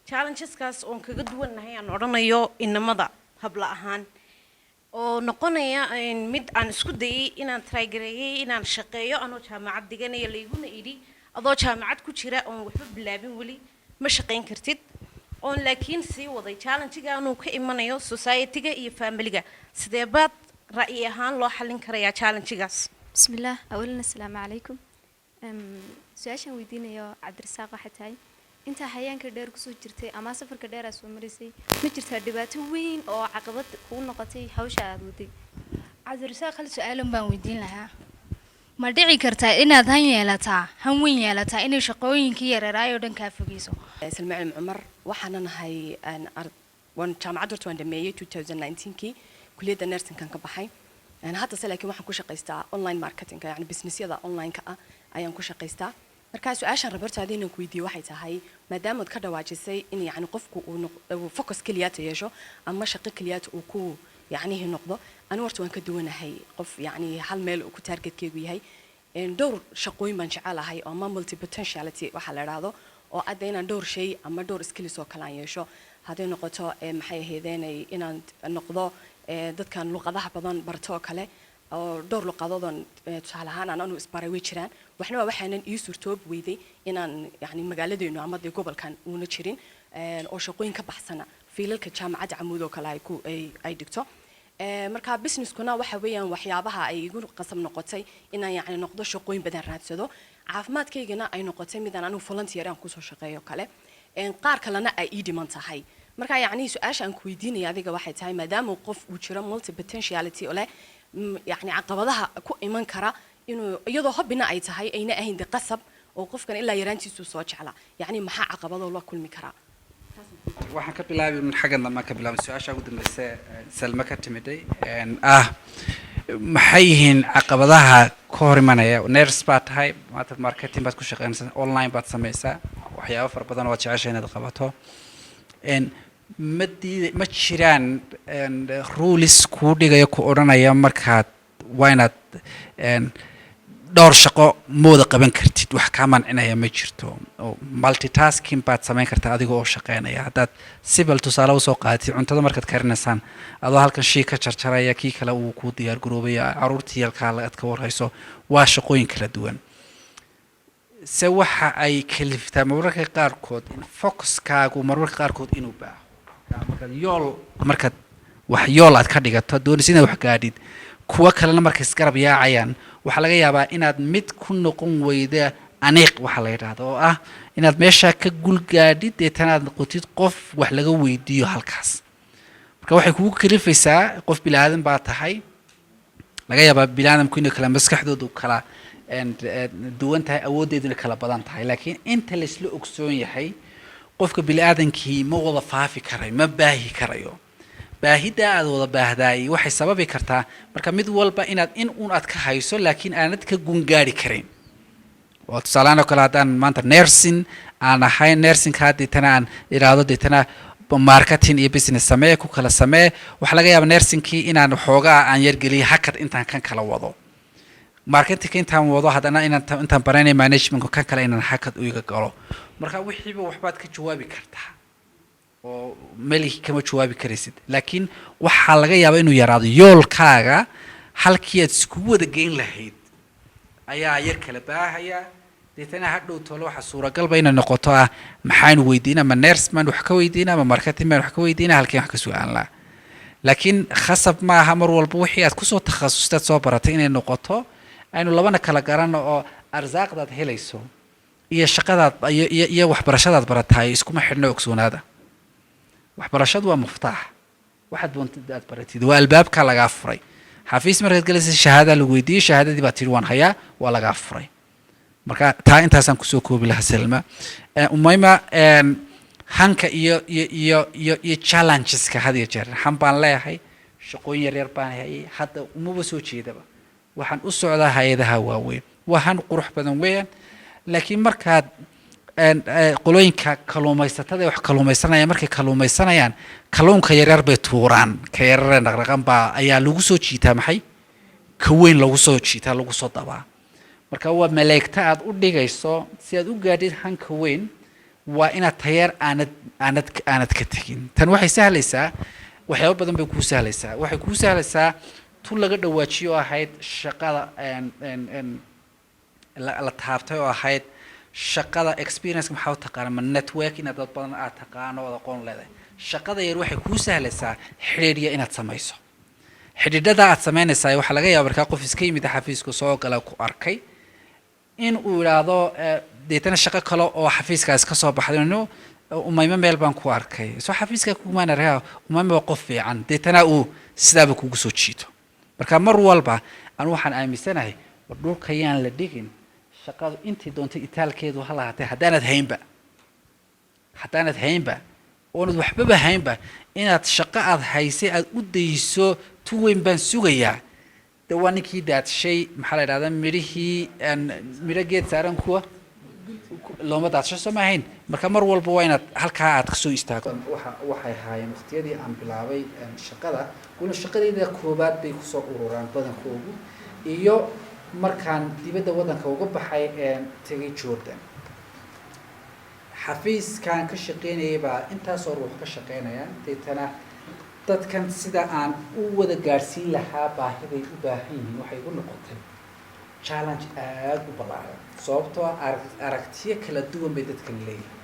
challengeskaas oo kaga duwanahay aan oranayo inamada habla ahaan oo noqonaya mid aan isku dayay inaan trygareeyay inaan shaqeeyo anoo jaamacad dhiganaya layguna idhi adoo jaamacad ku jira oon waxba bilaabin weli ma shaqayn kartid oon laakiin sii waday challenge-ga anuu ka imanayo society-ga iyo family-ga sidee baad ra'yi ahaan loo xallin karayaa challenge-gaas بسم الله أولا السلام عليكم سؤال ويدينا يا عبد الرزاق حتى أنت حيان كدير كسو جرتي أما سفر كدير أسوأ مريسي ما جرت دبات وين أو عقبات كون نقطي حوشة ودي عبد الرزاق هل سؤال بان ويدين لها ما دعي كرتا إن هذا يلتا هم وين يلتا إن شقوين كي رايو دن كافوجيسو سلمى عمر وحنا هاي أن أرض وان جامعة درت وان دمية 2019 كي كلية النيرسين كان كبحي أنا هذا سلكي waxaan ku shaqaystaa online marketing yani businessyada online ka ah ayaan ku shaqaystaa marka su'aashan Roberto hadii ku weydiiyo waxay tahay maadaama aad ka dhawaajisay in yani qofku uu focus kaliya yeesho ama shaqo kaliya uu ku yani noqdo anu warta waan ka duwanahay qof yani hal meel uu ku targetkeygu yahay dhowr shaqooyin baan jecelahay oo multi potentiality waxa la yiraahdo oo aad inaan dhowr shay ama dhowr skills oo kala yeesho hadii noqoto maxay ahaydeen inaan noqdo dadkan luqadaha badan barto kale oo dhowr luqadoodon tusaale ahaan aan isbaray way jiraan waxna waxaanan ii suurtoob weyday inaan yani magaaladeenu ama gobolkan uuna jirin oo shaqooyin ka baxsana fiilalka jaamacadda Camuud oo kale ay dhigto marka businesskuna waxa weeyaan waxyaabaha ay igu qasab noqotay inaan yani noqdo shaqooyin badan raadsado caafimaadkaygana ay noqotay midaan anigu volunteer aan ku soo shaqeeyo kale qaar kalena ay ii dhiman tahay marka yani su'aasha aan ku weydiinaya adiga waxay tahay maadaama qof uu jiro multi potentiality oo leh yani caqabadaha ku iman kara inuu iyadoo hobina ay tahay ayna ahayn qasab oo qofkan ilaa yaraantiisu soo jecla yani maxaa caqabado la kulmi kara waxaan ka bilaabay min xagga dama ka bilaabay su'aasha ugu dambeysay Salma ka timiday maxay yihiin caqabadaha ka hor imanaya nurse baad tahay marketing baad ku shaqeynaysaa online baad samaysaa waxyaabo fara badan oo jeceshay inaad qabato ma jiraan rules ku dhigayo ku oranaya markaad waa inaad dhowr shaqo mooda qaban kartid wax ka mancinaya ma jirto multitasking baad samayn kartaa adiga oo shaqeynaya haddaad civil tusaale u soo qaadatid cuntada markaad karinaysaan adoo halkan shii ka jarjaraya kii kale uu ku diyaar garoobaya caruurtii halkaa aad ka warhayso waa shaqooyin kala duwan se waxa ay kaliftaa mararka qaarkood in focuskaagu mararka qaarkood inuu baaho markaad wax yool aad ka dhigato doonaysid inaad wax gaadhid kuwa kalena markay isgarab yaacayaan waxaa laga yaabaa inaad mid ku noqon weyda aniiq waxa la yidhaahdo oo ah inaad meesha ka gul gaadhid deetana aad noqotid qof wax laga weydiiyo halkaas marka waxay kugu kalifaysaa qof bilaadan baa tahay laga yaabaa bilaadanku inay kala maskaxdoodu kala duwan tahay awooddeeduna kala badan tahay laakiin inta la isla ogsoon yahay qofka bilaadanki ma wada faafi karayo ma baahi karayo baahida aad wada baahdaay waxay sababi kartaa marka mid walba inaad in uun aad ka hayso laakiin aanad ka gungaari karin oo tusaalahan oo kale haddaan maanta nursing aan ahay nursingka deetana aan iraado deetana marketing iyo business samee ku kala samee waxaa laga yaabaa nursingkii inaan xoogaa aan yargeliyo hakad intaan kan kala wado marketingka intaan wado haddana intaan baranay managementka kan kale inaan hakad u iga galo marka wixiiba waxbaad ka jawaabi kartaa oo melihi kama jawaabi karaysid laakiin waxaa laga yaabaa inuu yaraado yoolkaaga halkii aad isku wada geyn lahayd ayaa yar kala baahaya deetana hadhow tolo waxa suuragalba inay noqoto maxaan weydiinaa ma nurse man wax ka weydiinaa ma marketing man wax ka weydiinaa halkii wax ka su'aan la laakiin khasab ma aha mar walba wixii aad ku soo takhasustaad soo baratay inay noqoto aynu labana kala garano oo arsaaqdaad helayso iyo shaqadaad iyo waxbarashadaad barataay iskuma xidhno ogsoonaada waxbarashadu waa muftaax waxaad doontid aad baratid waa albaabka lagaa furay xafiis markaad galaysa shahaada lagu weydiiyey shahaadadii baad tidhi waan hayaa waa lagaa furay marka taa intaasaan kusoo koobi lahaa Salma umayma hanka iyo challengeska had iyo jeer han baan leeyahay shaqooyin yaryar baan hayay hadda umaba soo jeedaba waxaan u socdaa hay'adaha waaweyn waa han qurux badan weeyaan laakiin markaad qolooyinka kalluumaysatada wax kalluumaysanaya markay kalluumaysanayaan kalluunka yaryar bay tuuraan ka yaryar dhaqdhaqan baa ayaa lagu soo jiitaa maxay ka weyn lagu soo jiitaa lagu soo dabaa marka waa maleegta aad u dhigayso si aad u gaadhid hanka weyn waa inaad tayar aanad ka tagin tan waxay sahlaysaa waxyaabo badan bay kuu sahlaysaa waxay kuu sahlaysaa tu laga dhawaajiyo oo ahayd shaqada la taabtay oo ahayd shaqada experience maxaa u taqaana ma network inaad dad badan aad taqaano ood aqoon leedahay shaqada yar waxay kuu sahlaysaa xidhiidhya inaad samayso xidhiidhada aad samaynaysaa waxaa laga yaaba markaa qof iska yimid xafiiska soo gala ku arkay in uu yidhaahdo deetana shaqo kale oo xafiiskaas ka soo baxday no umayma meel baan ku arkay soo xafiiska kumaan arkaa umayma waa qof fiican deetana uu sidaaba kugu soo jiito marka mar walba anu waxaan aaminsanahay war dhulka yaan la dhigin shaqadu intii doontay itaalkeedu ha lahaatee haddaanad haynba oonad waxbaba haynba inaad shaqo aad haysay aad u dayso tu weyn baan sugayaa de waa ninkii daadshay maxaa la yidhahdaa midho geed saaran kuwa looma daadsho soo ma ahayn marka mar walba waa inaad halkaa aad kasoo istaagto waxay ahaayeen waqtiyadii aan bilaabay shaqada wala shaqadayda koobaad bay kusoo ururaan badankoogu iyo markaan dibadda waddanka uga baxay tegay Jordan xafiiskan ka shaqeynayay baa intaasoo ruux ka shaqeynayaan deetana dadkan sida aan u wada gaarsiin lahaa baahiday u baahan yihiin waxay igu noqotay challenge aad u ballaaran sababtoo aragtiyo kala duwan bay dadkan leeyihiin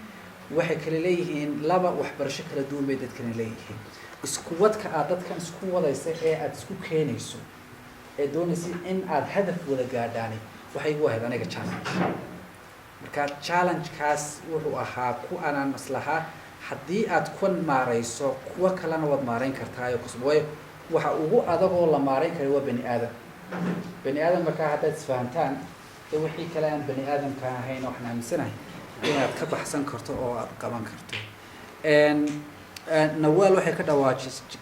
waxay kala leeyihiin laba waxbarasho kala duwan bay dadkan leeyihiin isku wadka aad dadkan isku wadaysa ee aad isku keenayso ee doonaysa in aad hadaf wada gaadhaan waxay igu ahayd aniga challenge marka challenge-kaas wuxuu ahaa ku anaan maslaha haddii aad kuwan maarayso kuwa kalena waad maarayn kartaa waayo waxa ugu adagoo la maarayn kara waa bani aadam markaa haddaad isfahantaan ee wixii kale aan bani aadamka ahayn waxaan aaminsanahay inaad ka baxsan karto oo aad qaban karto nawaal waxay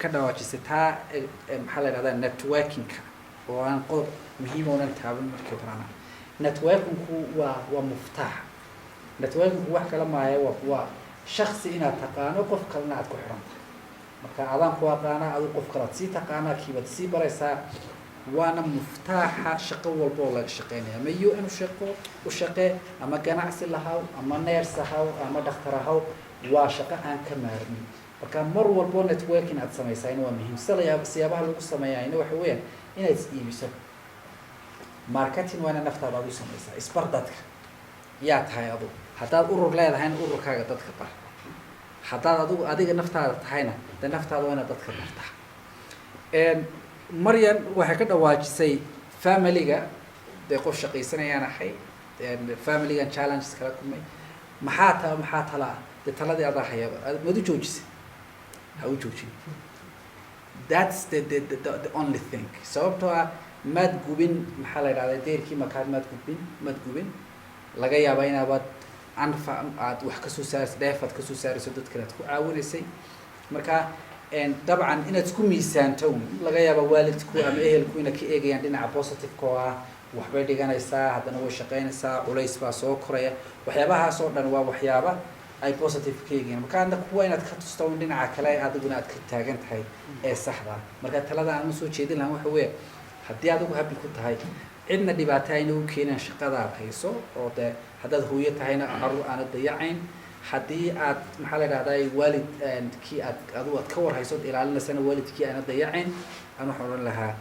ka dhawaajisay taa maxaa la yidhahdaa networking-ka oo aan qodob muhiim oonan taaban markii horena networking-ku waa muftaax networking-ku wax kala maayo waa shakhsi inaad taqaano qof kalena aad ku xiran tahay marka adaan ku aqaana adu qof kale aad sii taqaanaa kiibaad sii baraysaa waana muftaaxa shaqo walba oo laga shaqeynaya ama UN u shaqee ama ganacsi lahaw ama neers ahaw ama dhakhtar ahaw waa shaqo aan ka maarmin marka mar walbo networking aad samaysaa waa muhiim siyaabaha lagu sameeyaa waxa weeyaan inaad is iibiso marketing waana naftaada aad u samaysaa isbar dadka yaa tahay adu haddaad urur leedahayna ururkaaga dadka bar haddaad adiga naftaada tahayna de naftaada waa inaad dadka bartaa maryan waxay ka dhawaajisay familiga dee qof shaqaysanayaan ahay familigan challenges kala kulmay maxaa talaa dee taladii adaa hayaba mad u joojisay ha u joojin that's the only thing sababtoo ah maad gubin maxaa la yidhahdaa deerkii markaad maad gubin laga yaabaa inaabaad anfa aad wax kasoo saarayso dheefaad kasoo saarayso dadkan aad ku caawinaysay marka dabcan inaad isku miisaanto laga yaaba waalidku ama ehelku inay ka eegayaan dhinaca positive-ka oo ah waxbay dhiganaysaa haddana way shaqaynaysaa culays baa soo koraya waxyaabahaas oo dhan waa waxyaaba ay positive ka eegayaan marka adna kuwa inaad ka tusto un dhinaca kale adiguna aad ka taagan tahay ee saxda marka talada aan soo jeedin lahaa waxa weeye haddii adigu happy ku tahay cidna dhibaato ayna u keenin shaqada aad hayso oo dee haddaad hooyo tahayna carruur aana dayacayn haddii aad maxaa la yidhahdaa waalidkii adigu aad ka warhayso od ilaalinaysana waalidkii aana dayacayn aan waxaan odhan lahaa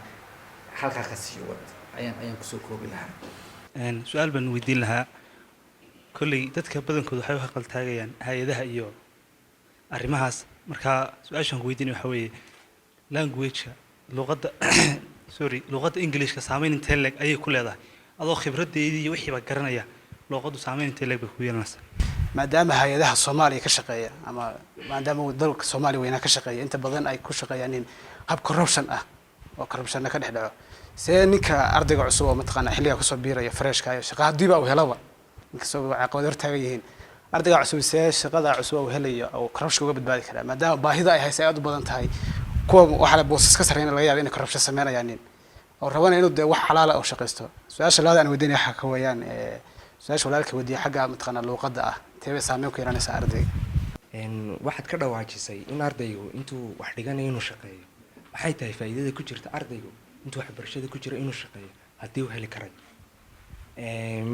halkaa ka sii wad ayaan kusoo koobi lahaa su-aal baan weydiin lahaa kolley dadka badankooda waxay u haqaltaagayaan hay-adaha iyo arrimahaas marka su-aashaan ku weydiinaya waxaa weeye language-ka luqadda luqadda englishka saameyn intee leeg ayay ku leedahay adoo khibraddeedii iyo wixiiba garanaya luqaddu saameyn intee leeg bay ku yeelanaysaa maadaama hay-adaha soomaaliya ka shaqeeya ama maadaama dalka soomaaliya weynaa ka shaqeeya inta badan ay ku shaqeeyaan in hab corruption ah oo corruptionna ka dhex dhaco see ninka ardayga cusub oo mataqaanaa xilligaa kusoo biiraya freshka iyo shaqa haddiiba uu helaba inkastoo caqabad hortaagan yihiin ardayga cusub see shaqada cusub uu helayo oo corruption uga badbaadi karaa maadaama baahida ay haysa aad u badan tahay kuwa waxaa boosas ka sarreeyna laga yaaba inay corruption sameynayaan oo rabana inuu dee wax xalaala oo shaqaysto su-aasha labaad aan weydiinaya waxaa ka weeyaan su-aasha walaalka weydiiya xagga mataqaanaa luuqadda ah teebay saameyn ku yeelanaysaa ardayga waxaad ka dhawaajisay in ardaygu intuu wax dhiganayo inuu shaqeeyo maxay tahay faa'iidada ku jirta ardaygu intuu waxbarashada ku jira inuu shaqeeyo haddii uu heli karay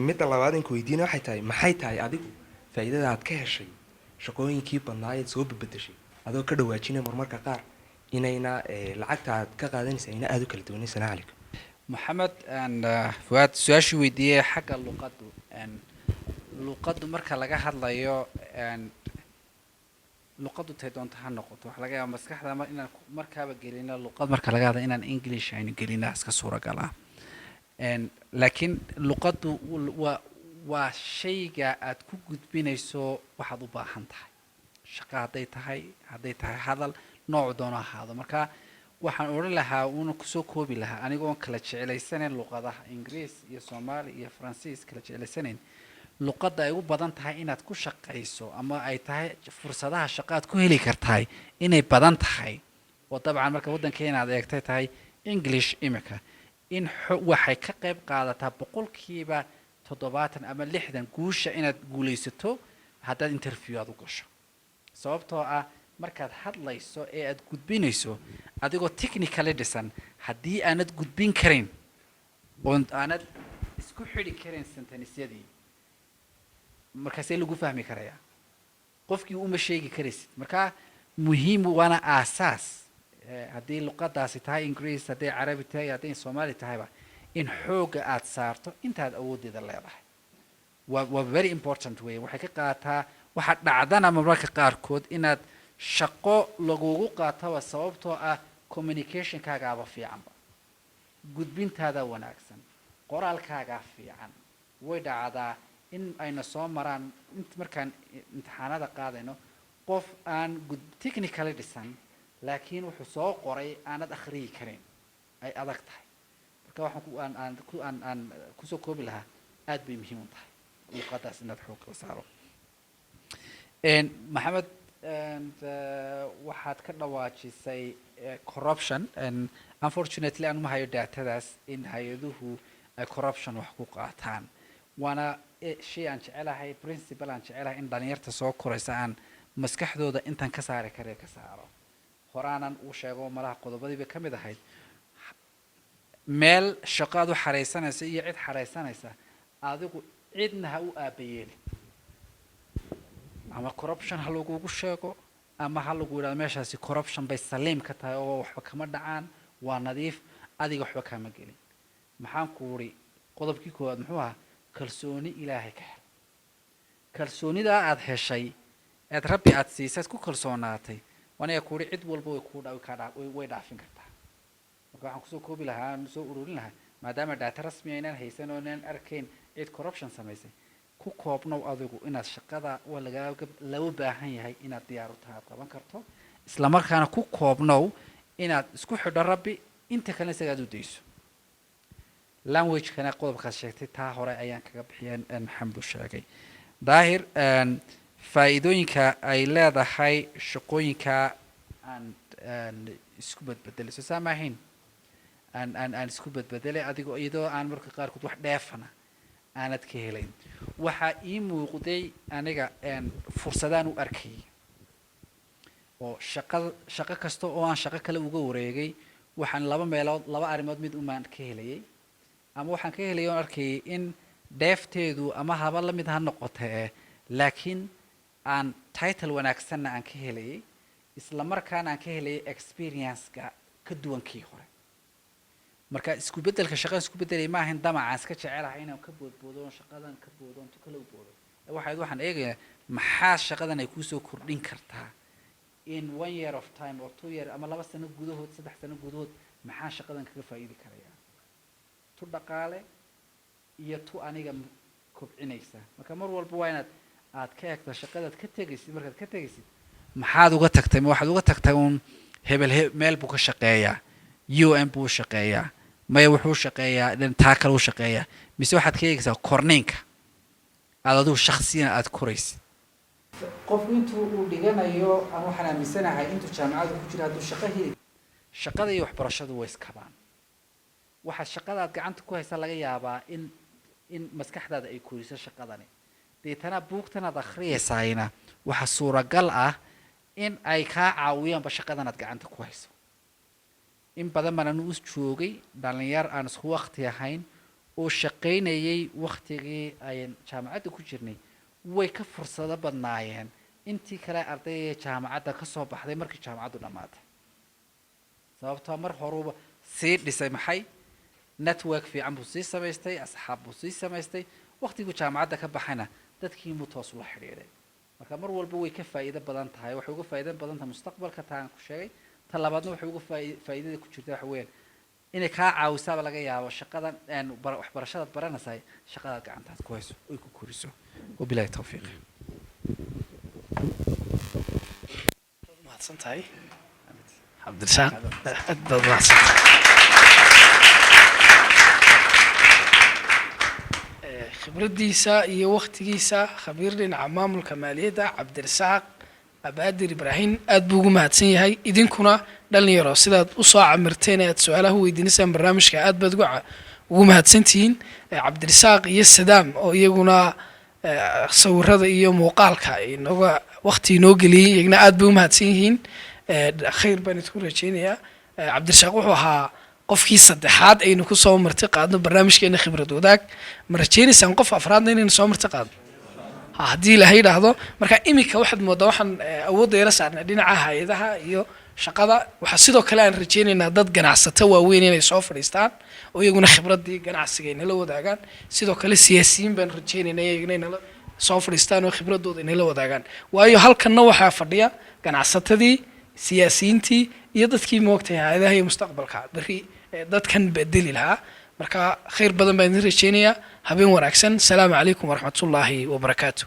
midda labaad in ku weydiina waxay tahay maxay tahay adigu faa'iidada aad ka heshay shaqooyinkii badnaa eed soo bedeshay adoo ka dhawaajinaya marmarka qaar inayna lacagta aad ka qaadanaysa ayna aada u kala duwanin. Salaamu calaykum. maxamed fuaad su-aashii weydiiyey xagga luqaddu luqaddu marka laga hadlayo luqaddu tay doonto ha noqoto waxa laga yaaba maskaxda inaan markaaba gelino luqad marka laga hadla inaan english aynu gelina iska suuragal ah laakiin luqaddu waa shayga aad ku gudbinayso waxaad u baahan tahay shaqo hadday tahay hadal noocu doono ahaado marka waxaan odhan lahaa uuna kusoo koobi lahaa anigoon kala jeclaysanayn luqadaha ingiriis iyo soomaali iyo faransiis kala jeclaysanayn luqadda ay u badan tahay inaad ku shaqayso ama ay tahay fursadaha shaqo aad ku heli kartahay inay badan tahay oo dabcan marka waddankeena aad eegtay tahay english imika in waxay ka qayb qaadataa boqolkiiba 70 ama 60 guusha inaad guulaysato haddaad interview aad u gasho sababtoo ah markaad hadlayso ee aad gudbinayso adigoo technically dhisan haddii aanad gudbin karin oo aanad isku xidhi karin sentenisyadii markaasee lagu fahmi karayaa qofkii uma sheegi karaysid marka muhiim waana aasaas haddii luqadaasi tahay ingiriis hadday carabi tahay hadday soomaali tahayba in xooga aad saarto intaad awoodeeda leedahay waa very important way waxay ka qaataa waxaad dhacdana marmarka qaarkood inaad shaqo lagugu qaataba sababtoo ah communicationkaagaaba fiicanba gudbintaada wanaagsan qoraalkaagaa fiican way dhacdaa in ayna soo maraan markaan imtixaanada qaadayno qof aan technically dhisan laakiin wuxuu soo qoray aanad akhriyi karin ay adag tahay marka waxaan aan kusoo koobi lahaa aad bay muhiim u tahay luqadaas inaad xoog ka saaro maxamed waxaad ka dhawaajisay corruption unfortunately aan ma hayo datadaas in hay-aduhu ay corruption wax ku qaataan waana shay aan jecelahay principle aan jecelahay in dhalinyarta soo koraysa aan maskaxdooda intaan ka saari kare ka saaro horaanan uu sheego malaha qodobadiiba ka mid ahayd meel shaqaad u xaraysanaysa iyo cid xaraysanaysa adigu cidna ha u aabayeeli ama corruption ha lagugu sheego ama ha lagu yidhahdo meeshaasi corruption bay saliim ka tahay oo waxba kama dhacaan waa nadiif adiga waxba kama gelin maxaan ku uri qodobkii koowaad muxuu ahaa kalsooni ilaahay ka hel kalsoonidaa aad heshay eed rabbi aad siisaad ku kalsoonaatay waniga ku uri cid walba way dhaafin kartaa marka waxaan kusoo koobi lahaa aan soo ururin lahaa maadaama data rasmi aynaan haysan oo inaan arkayn cid corruption samaysay ku koobnow adigu inaad shaqada waa laga baahan yahay inaad diyaar u tahay qaban karto isla markaana ku koobnow inaad isku xidho rabbi inta kale isagaad u dayso language kana qodobkaas sheegtay taa hore ayaan kaga bixiyay maxamed u sheegay daahir faa'iidooyinka ay leedahay shaqooyinka aan isku badbedelayso saamahayn aan isku badbedelay adigoo iyadoo aan marka qaarkood wax dheefana aanad ka helayn waxaa ii muuqday aniga fursadaan u arkayay oo shaqo kasta oo aan shaqo kale uga wareegay waxaan laba arrimood mid umaan ka helayay ama waxaan ka helayay oon arkayay in dheefteedu ama haba la mid ha noqotee laakiin aan title wanaagsanna aan ka helayay isla markaana aan ka helayay experience-ka ka duwankii hore marka isku beddelka shaqada isku beddelay ma ahayn damacaan iska jecelahay inaan ka boodboodo shaqadan ka boodo inta kale u boodo waxaan eegayaa maxaa shaqadan ay kusoo kordhin kartaa in 1 year of time or 2 year ama 2 sano gudahood 3 sano gudahood maxaa shaqadan kaga faa'iidi karaya tu dhaqaale iyo tu aniga kobcinaysa marka mar walba waa inaad aad ka eegto shaqadaad ka tegaysid markaad ka tegaysid maxaad uga tagtay ma waxaad uga tagtay uun hebel meel buu ka shaqeeyaa UN buu shaqeeyaa maya wuxuu shaqeeyaa taa kale u shaqeeyaa mise waxaad ka eegaysaa korniinka aad adigu shakhsiyan aad koraysid qofku intuu uu dhiganayo aan waxaan aaminsanahay intuu jaamacada ku jira hadduu shaqo heli shaqada iyo waxbarashadu way iskabaan waxaad shaqadaad gacanta ku haysa laga yaabaa in maskaxdaada ay koriso shaqadani deetana buugtanaad akhriyaysaayna waxaa suuragal ah in ay kaa caawiyaanba shaqadanaad gacanta ku hayso in badan baan anu us joogay dhalinyar aan isku waqti ahayn oo shaqaynayay waqtigii ayan jaamacadda ku jirnay way ka fursado badnaayeen intii kale ardayda jaamacadda ka soo baxday markii jaamacaddu dhammaatay sababtoo mar horuba sii dhisay maxay network fiican buu sii samaystay asxaab buu sii samaystay waqtigu jaamacadda ka baxayna dadkii muu toos ula xidhiidhay marka mar walba way ka faa'iido badan tahay waxay uga faa'iido badan tahay mustaqbalka taan ku sheegay ta labaadna waxay uga faa'iidada ku jirta waxa weeyaan inay kaa caawisaaba laga yaabo shaqadan waxbarashadaad baranaysaay shaqadaad gacantaad ku hayso oy ku koriso wabilaahi tawfiiq mahadsan tahay cabdirasaaq aad baad mahadsan khibraddiisa iyo waqtigiisa khabiir dhinaca maamulka maaliyadda cabdirasaaq abaadir ibraahim aad buu ugu mahadsan yahay idinkuna dhalinyaro sidaad usoo camirteen ee aad su-aalaha weydiinaysaan barnaamijka aad baad ugu mahadsantihiin cabdirasaaq iyo sadaam oo iyaguna sawirada iyo muuqaalka inooga waqti inoo geliyey iyagna aad bay u mahadsan yihiin khayr baan idinku rajeynayaa cabdirasaaq wuxuu ahaa qofkii saddexaad aynu ku soo marti qaadno barnaamijkeena khibrad wadaag ma rajeynaysaan qof afraadna inaynu soo marti qaadno haddii ilaahay idhaahdo marka iminka waxaad moodaa waxaan awoodda yara saarnay dhinaca hay-adaha iyo shaqada waxaa sidoo kale aan rajeynaynaa dad ganacsato waaweyn inay soo fadhiistaan oo iyaguna khibraddii ganacsiga inala wadaagaan sidoo kale siyaasiyiin baan rajeynaynaa iyaguna inala soo fadhiistaan oo khibraddooda inala wadaagaan waayo halkanna waxaa fadhiya ganacsatadii siyaasiyiintii iyo dadkii moogtay hay-adaha iyo mustaqbalka berri dadkan bedeli lahaa marka khayr badan baan idin rajeynayaa habeen wanaagsan asalaamu calaykum waraxmatullaahi wabarakaatu